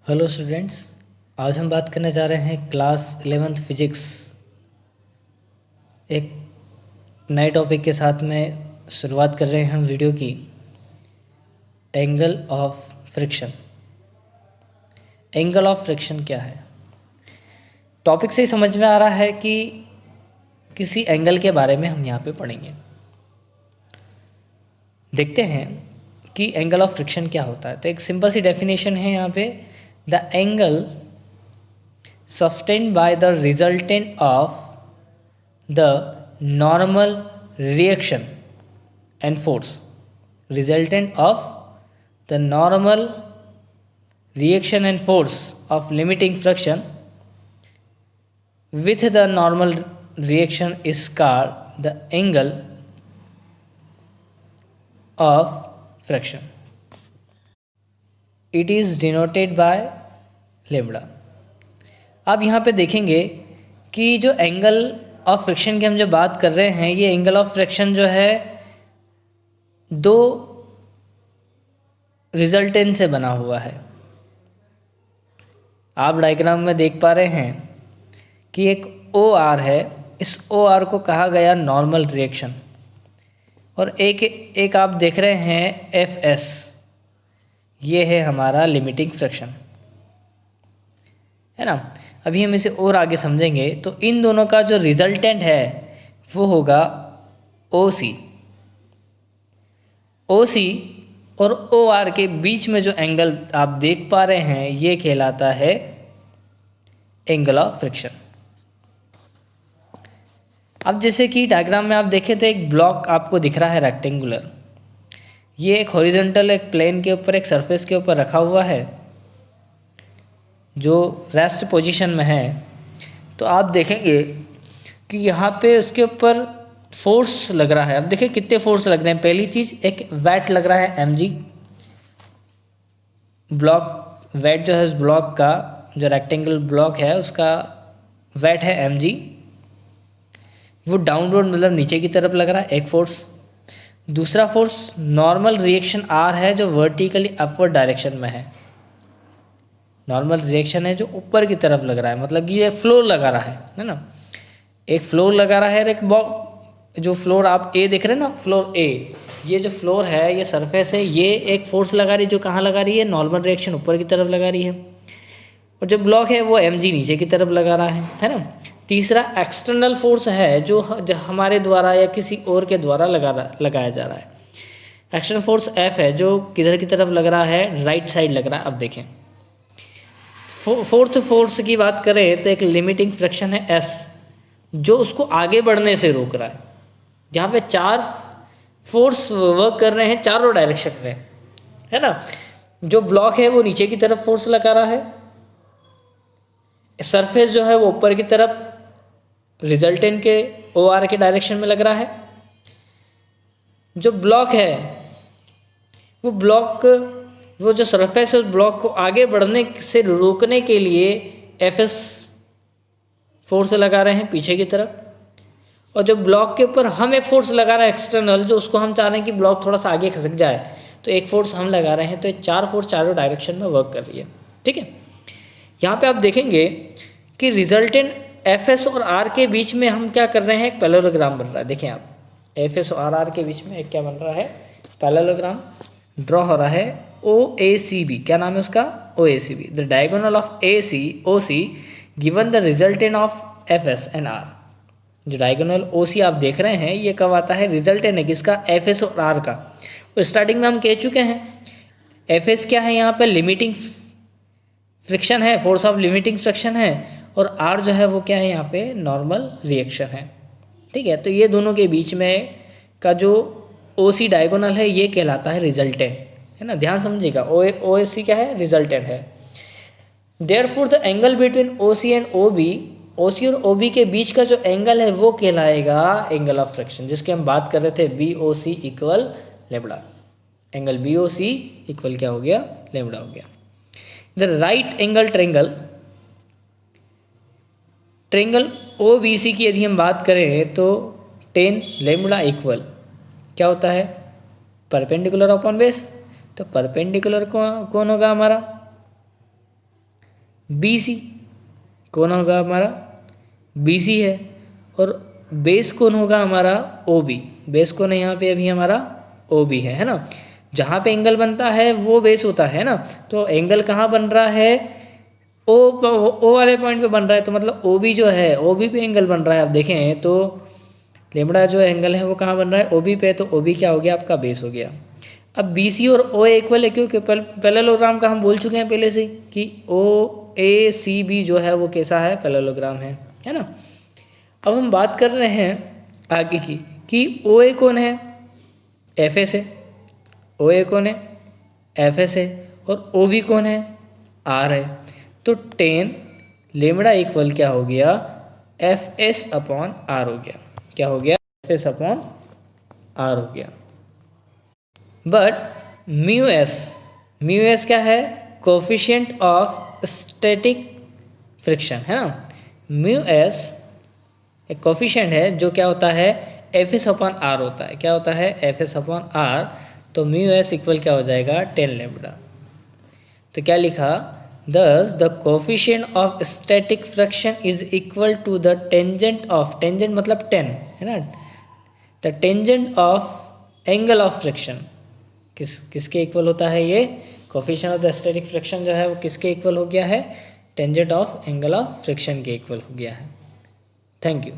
Hello students. आज हम बात करने जा रहे हैं क्लास 11th फिजिक्स एक नए टॉपिक के साथ में शुरुआत कर रहे हैं हम वीडियो की। Angle of friction. Angle of friction क्या है? टॉपिक से ही समझ में आ रहा है कि किसी एंगल के बारे में हम यहाँ पे पढ़ेंगे। देखते हैं कि एंगल ऑफ फ्रिक्शन क्या होता है। तो एक सिंपल सी डेफिनेशन है यहाँ पे, the angle sustained by the resultant of the normal reaction and force. Resultant of the normal reaction and force of limiting friction with the normal reaction is called the angle of friction. It is denoted by lambda. अब यहाँ पे देखेंगे कि जो angle of friction की हम जब बात कर रहे हैं, ये एंगल ऑफ फ्रिक्शन जो है दो रिजल्टेंट से बना हुआ है। आप डायग्राम में देख पा रहे हैं कि एक ओ आर है, इस ओ आर को कहा गया नॉर्मल रिएक्शन, और एक आप देख रहे हैं एफ एस, ये है हमारा लिमिटिंग फ्रिक्शन, है ना। अभी हम इसे और आगे समझेंगे तो इन दोनों का जो रिजल्टेंट है वो होगा ओ सी। ओ सी और ओ आर के बीच में जो एंगल आप देख पा रहे हैं ये कहलाता है एंगल ऑफ फ्रिक्शन। अब जैसे कि डायग्राम में आप देखें तो एक ब्लॉक आपको दिख रहा है रेक्टेंगुलर, ये एक हॉरिजॉन्टल एक प्लेन के ऊपर एक सरफेस के ऊपर रखा हुआ है जो रेस्ट पोजीशन में है। तो आप देखेंगे कि यहाँ पे उसके ऊपर फोर्स लग रहा है। अब देखिए कितने फोर्स लग रहे हैं। पहली चीज़ एक वेट लग रहा है mg, ब्लॉक वेट जो है उस ब्लॉक का, जो रेक्टेंगल ब्लॉक है उसका वेट है mg, वो डाउनवर्ड मतलब नीचे की तरफ लग रहा है, एक फोर्स। दूसरा फोर्स नॉर्मल रिएक्शन r है जो वर्टिकली अपवर्ड डायरेक्शन में है। नॉर्मल रिएक्शन है जो ऊपर की तरफ लग रहा है, मतलब कि ये फ्लोर लगा रहा है ना। एक फ्लोर लगा रहा है और एक जो फ्लोर आप ए देख रहे हैं ना, फ्लोर ए, ये जो फ्लोर है ये सरफेस है, ये एक फोर्स लगा रही है जो कहाँ लगा रही है, नॉर्मल रिएक्शन ऊपर की तरफ लगा रही है, और जो ब्लॉक है वो mg नीचे की तरफ लगा रहा है ना। तीसरा एक्सटर्नल फोर्स है जो हमारे द्वारा या किसी और के द्वारा लगाया जा रहा है। एक्सटर्नल फोर्स F है जो किधर की तरफ लग रहा है, राइट साइड लग रहा है। अब देखें फोर्थ फोर्स की बात करें तो एक लिमिटिंग फ्रिक्शन है S, जो उसको आगे बढ़ने से रोक रहा है। जहाँ पे चार फोर्स वर्क कर रहे हैं चारों डायरेक्शन में, है ना। जो ब्लॉक है वो नीचे की तरफ फोर्स लगा रहा है, सरफेस जो है वो ऊपर की तरफ रिजल्टेंट के ओ आर के डायरेक्शन में लग रहा है। जो ब्लॉक है वो जो सरफेस है उस ब्लॉक को आगे बढ़ने से रोकने के लिए एफ एस फोर्स लगा रहे हैं पीछे की तरफ, और जो ब्लॉक के ऊपर हम एक फोर्स लगा रहे हैं एक्सटर्नल, जो उसको हम चाह रहे हैं कि ब्लॉक थोड़ा सा आगे खसक जाए, तो एक फोर्स हम लगा रहे हैं। तो ये चार फोर्स चारों डायरेक्शन में वर्क कर रही है, ठीक है। यहाँ पे आप देखेंगे कि रिजल्टेंट एफ एस और आर के बीच में हम क्या कर रहे हैं, एक पैरेललोग्राम बन रहा है। देखें आप, एफ एस और आर के बीच में एक क्या बन रहा है, पैरेललोग्राम ड्रॉ हो रहा है। ओ ए सी बी, क्या नाम है उसका, O A C B. The diagonal of A C O C given the resultant of F S and R. जो डायगोनल ओ सी आप देख रहे हैं ये कब आता है, रिजल्टेंट है किसका, एफ एस और आर का। तो स्टार्टिंग में हम कह चुके हैं एफ एस क्या है, यहाँ पे लिमिटिंग फ्रिक्शन है, फोर्स ऑफ लिमिटिंग फ्रिक्शन है, और आर जो है वो क्या है, यहाँ पे नॉर्मल रिएक्शन है, ठीक है। तो ये दोनों के बीच में का जो ओ सी डायगोनल है ये कहलाता है रिजल्टेंट, है ना। ध्यान समझिएगा, ओ ए सी क्या है, रिजल्टेंट है। Therefore the angle between O C and O B, O C और ओ बी के बीच का जो एंगल है वो कहलाएगा एंगल ऑफ फ्रिक्शन, जिसकी हम बात कर रहे थे, B O C equal lambda. Angle B O C equal क्या हो गया, लेमड़ा हो गया। The right angle triangle O B C की यदि हम बात करें तो टेन लेमड़ा इक्वल क्या होता है, परपेंडिकुलर अपॉन बेस। तो परपेंडिकुलर कौन होगा हमारा, BC कौन होगा हमारा, BC है। और बेस कौन होगा हमारा, OB। बेस कौन है यहाँ पे अभी हमारा, OB है ना। जहाँ पे एंगल बनता है वो बेस होता है ना। तो एंगल कहाँ बन रहा है, ओ वाले पॉइंट पे बन रहा है, तो मतलब OB जो है, OB पे एंगल बन रहा है। आप देखें तो लेमड़ा जो एंगल है वो कहाँ बन रहा है, OB पे। तो OB क्या हो गया आपका, बेस हो गया। अब BC और OA इक्वल है, क्योंकि पैरेललोग्राम का हम बोल चुके हैं पहले से कि OACB जो है वो कैसा है, पैरेललोग्राम है ना। अब हम बात कर रहे हैं आगे की कि OA कौन है, FS है। OA कौन है, FS है। और OB कौन है, R है। तो 10 लेमड़ा इक्वल क्या हो गया, FS अपॉन R हो गया। क्या हो गया, FS अपॉन R हो गया। बट म्यू एस क्या है, कोफिशिएंट ऑफ स्टैटिक फ्रिक्शन है ना। म्यू एस एक कोफिशिएंट है जो क्या होता है, FS अपॉन R होता है। क्या होता है, FS अपॉन R। तो म्यू एस इक्वल क्या हो जाएगा, 10 लेमड़ा। तो क्या लिखा, thus the coefficient of static friction is equal to the tangent of, tangent मतलब 10 है ना, the tangent of angle of friction। किसके इक्वल होता है ये, coefficient of the static friction जो है वो किसके इक्वल हो गया है, tangent of angle of friction के इक्वल हो गया है। Thank you.